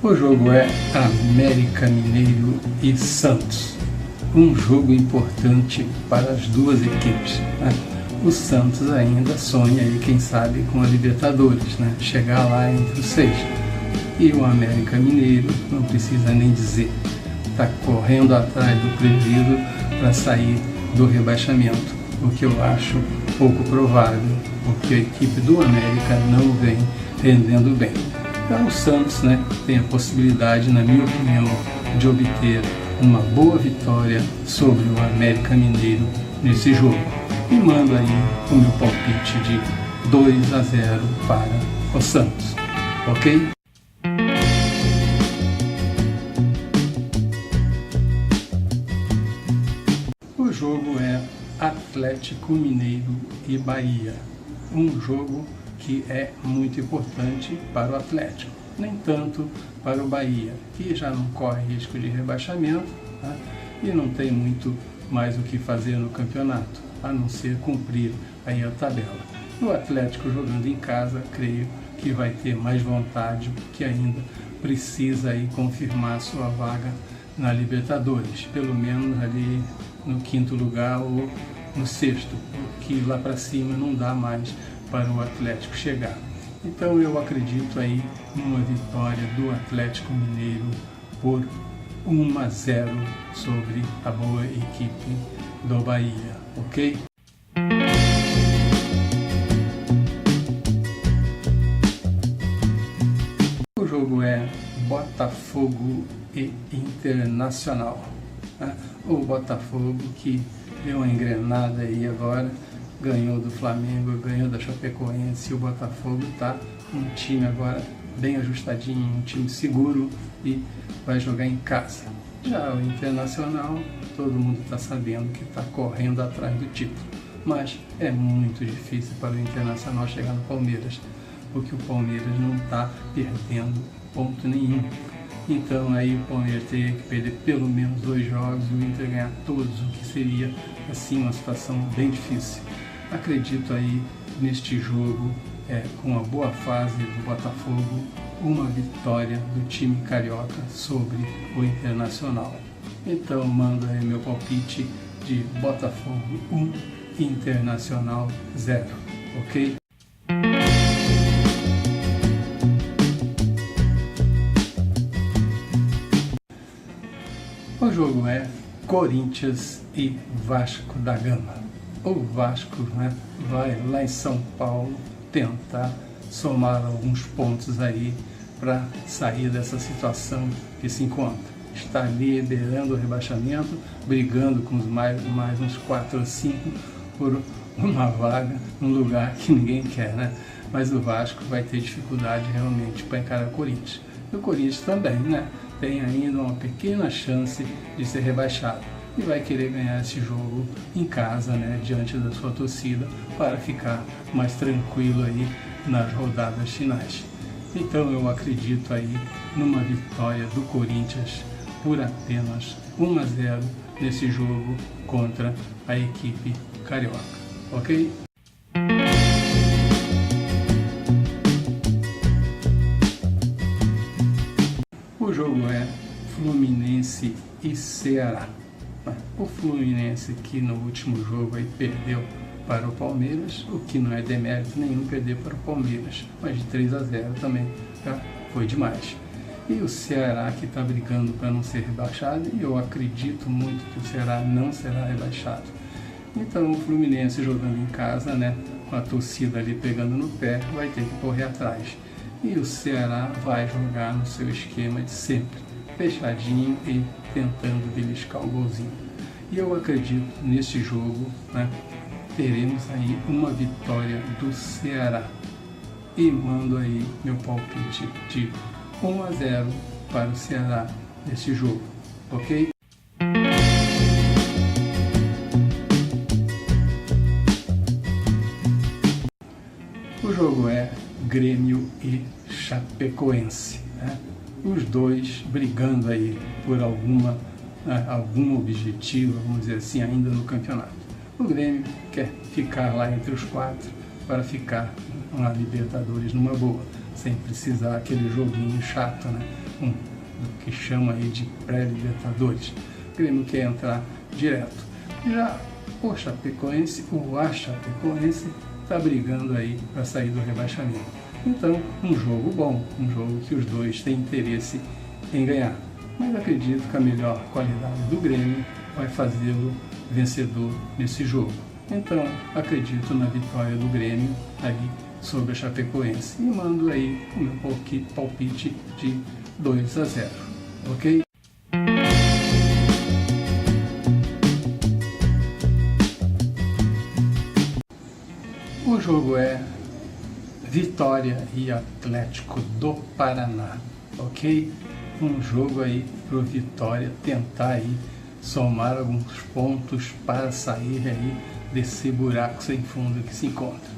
O jogo é América Mineiro e Santos. Um jogo importante para as duas equipes, né? O Santos ainda sonha aí, quem sabe, com a Libertadores, né? Chegar lá entre os 6. E o América Mineiro, não precisa nem dizer, está correndo atrás do prejuízo para sair do rebaixamento, o que eu acho pouco provável, porque a equipe do América não vem rendendo bem. Então o Santos, né, tem a possibilidade, na minha opinião, de obter uma boa vitória sobre o América Mineiro nesse jogo. E mando aí o meu palpite de 2-0 para o Santos, ok? O jogo é Atlético Mineiro e Bahia. Um jogo que é muito importante para o Atlético, nem tanto para o Bahia, que já não corre risco de rebaixamento, tá? E não tem muito mais o que fazer no campeonato, a não ser cumprir aí a tabela. O Atlético, jogando em casa, creio que vai ter mais vontade, que ainda precisa aí confirmar sua vaga na Libertadores, pelo menos ali no 5º lugar ou no 6º, que lá para cima não dá mais para o Atlético chegar. Então eu acredito aí numa vitória do Atlético Mineiro por 1-0 sobre a boa equipe do Bahia, ok? O jogo é Botafogo e Internacional, né? O Botafogo que deu uma engrenada aí agora, ganhou do Flamengo, ganhou da Chapecoense, e o Botafogo está um time agora bem ajustadinho, um time seguro e vai jogar em casa. Já o Internacional, todo mundo está sabendo que está correndo atrás do título, mas é muito difícil para o Internacional chegar no Palmeiras, porque o Palmeiras não está perdendo ponto nenhum. Então aí o Palmeiras teria que perder pelo menos 2 jogos e o Inter ganhar todos, o que seria assim uma situação bem difícil. Acredito aí neste jogo, com a boa fase do Botafogo, uma vitória do time carioca sobre o Internacional. Então mando aí meu palpite de Botafogo 1, Internacional 0, ok? O jogo é Corinthians e Vasco da Gama. O Vasco, né, vai lá em São Paulo tentar somar alguns pontos aí para sair dessa situação que se encontra. Está ali beirando o rebaixamento, brigando com mais uns 4 ou 5 por uma vaga num lugar que ninguém quer, né? Mas o Vasco vai ter dificuldade realmente para encarar o Corinthians. E o Corinthians também, né, tem ainda uma pequena chance de ser rebaixado e vai querer ganhar esse jogo em casa, né, diante da sua torcida, para ficar mais tranquilo aí nas rodadas finais. Então eu acredito aí numa vitória do Corinthians por apenas 1-0 nesse jogo contra a equipe carioca, ok? O jogo é Fluminense e Ceará. O Fluminense, que no último jogo aí perdeu para o Palmeiras, o que não é demérito nenhum perder para o Palmeiras, mas de 3-0 também já foi demais. E o Ceará, que está brigando para não ser rebaixado, e eu acredito muito que o Ceará não será rebaixado. Então o Fluminense, jogando em casa, né, com a torcida ali pegando no pé, vai ter que correr atrás. E o Ceará vai jogar no seu esquema de sempre, fechadinho e tentando beliscar o golzinho. E eu acredito neste jogo, né, teremos aí uma vitória do Ceará. E mando aí meu palpite de 1-0 para o Ceará neste jogo, ok? O jogo é Grêmio e Chapecoense, né? Os dois brigando aí por algum objetivo, vamos dizer assim, ainda no campeonato. O Grêmio quer ficar lá entre os 4 para ficar na Libertadores numa boa, sem precisar aquele joguinho chato, né? do que chama aí de pré-Libertadores. O Grêmio quer entrar direto. Já o Chapecoense, a Chapecoense, está brigando aí para sair do rebaixamento. Então, um jogo bom, um jogo que os dois têm interesse em ganhar. Mas acredito que a melhor qualidade do Grêmio vai fazê-lo vencedor nesse jogo. Então, acredito na vitória do Grêmio aí sobre a Chapecoense. E mando aí o meu palpite de 2-0, ok? O jogo é Vitória e Atlético do Paraná, ok? Um jogo aí pro Vitória tentar aí somar alguns pontos para sair aí desse buraco sem fundo que se encontra.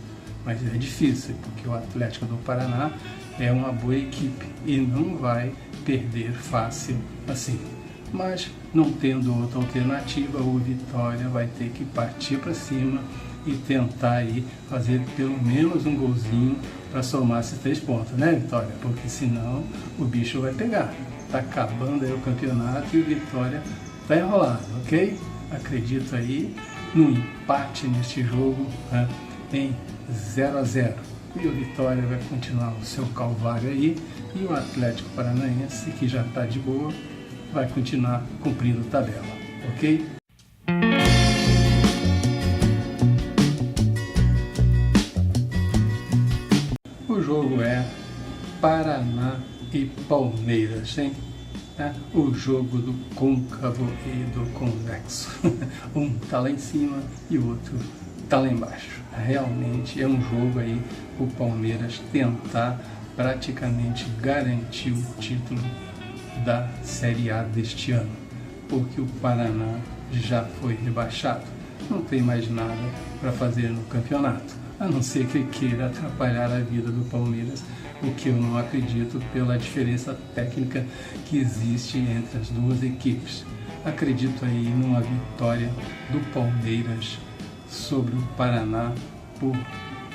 Mas é difícil, porque o Atlético do Paraná é uma boa equipe e não vai perder fácil assim. Mas não tendo outra alternativa, o Vitória vai ter que partir para cima e tentar aí fazer pelo menos um golzinho para somar esses 3 pontos, né, Vitória? Porque senão o bicho vai pegar. Tá acabando aí o campeonato e o Vitória tá enrolado, ok? Acredito aí no empate neste jogo, né, em 0-0. E o Vitória vai continuar o seu calvário aí, e o Atlético Paranaense, que já está de boa, vai continuar cumprindo tabela, ok? O jogo é Paraná e Palmeiras, hein? O jogo do côncavo e do convexo. Um está lá em cima e o outro está lá embaixo. Realmente é um jogo aí o Palmeiras tentar praticamente garantir o título da Série A deste ano, porque o Paraná já foi rebaixado. Não tem mais nada para fazer no campeonato, a não ser que queira atrapalhar a vida do Palmeiras, o que eu não acredito pela diferença técnica que existe entre as duas equipes. Acredito aí numa vitória do Palmeiras sobre o Paraná por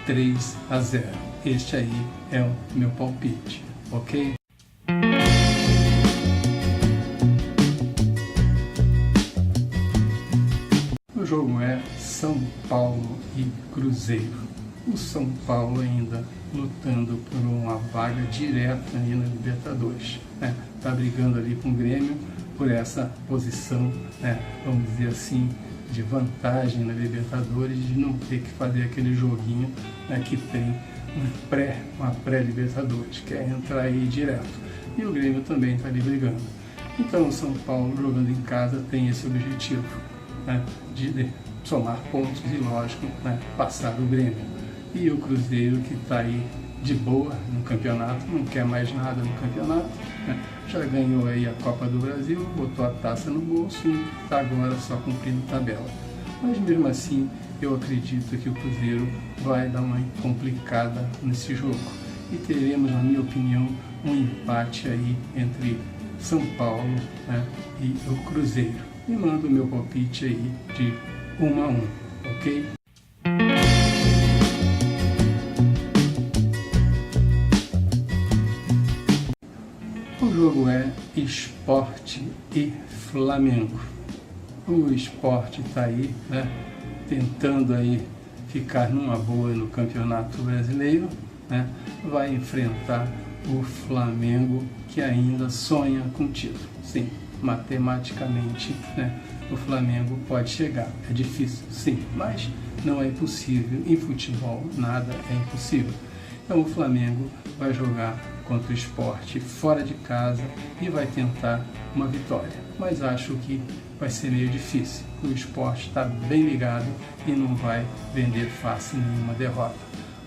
3-0. Este aí é o meu palpite, ok? O jogo é São Paulo e Cruzeiro. O São Paulo ainda lutando por uma vaga direta aí na Libertadores, né? Tá brigando ali com o Grêmio por essa posição, né, vamos dizer assim, de vantagem na Libertadores, de não ter que fazer aquele joguinho, né, que tem uma pré-Libertadores, que é entrar aí direto. E o Grêmio também está ali brigando. Então o São Paulo, jogando em casa, tem esse objetivo, né, de somar pontos e, lógico, né, passar o Grêmio. E o Cruzeiro, que está aí de boa no campeonato, não quer mais nada no campeonato, né? Já ganhou aí a Copa do Brasil, botou a taça no bolso e está agora só cumprindo tabela. Mas mesmo assim, eu acredito que o Cruzeiro vai dar uma complicada nesse jogo. E teremos, na minha opinião, um empate aí entre São Paulo, né, e o Cruzeiro. E mando o meu palpite aí de 1-1, ok? O jogo é Sport e Flamengo. O Sport está aí, né, tentando aí ficar numa boa no Campeonato Brasileiro, né, vai enfrentar o Flamengo, que ainda sonha com o título. Sim, matematicamente, né, o Flamengo pode chegar. É difícil, sim, mas não é impossível. Em futebol, nada é impossível. Então o Flamengo vai jogar contra o Sport fora de casa e vai tentar uma vitória. Mas acho que vai ser meio difícil. O Sport está bem ligado e não vai vender fácil nenhuma derrota.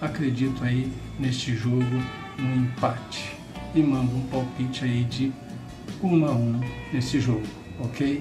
Acredito aí neste jogo no empate e mando um palpite aí de 1-1 nesse jogo, ok?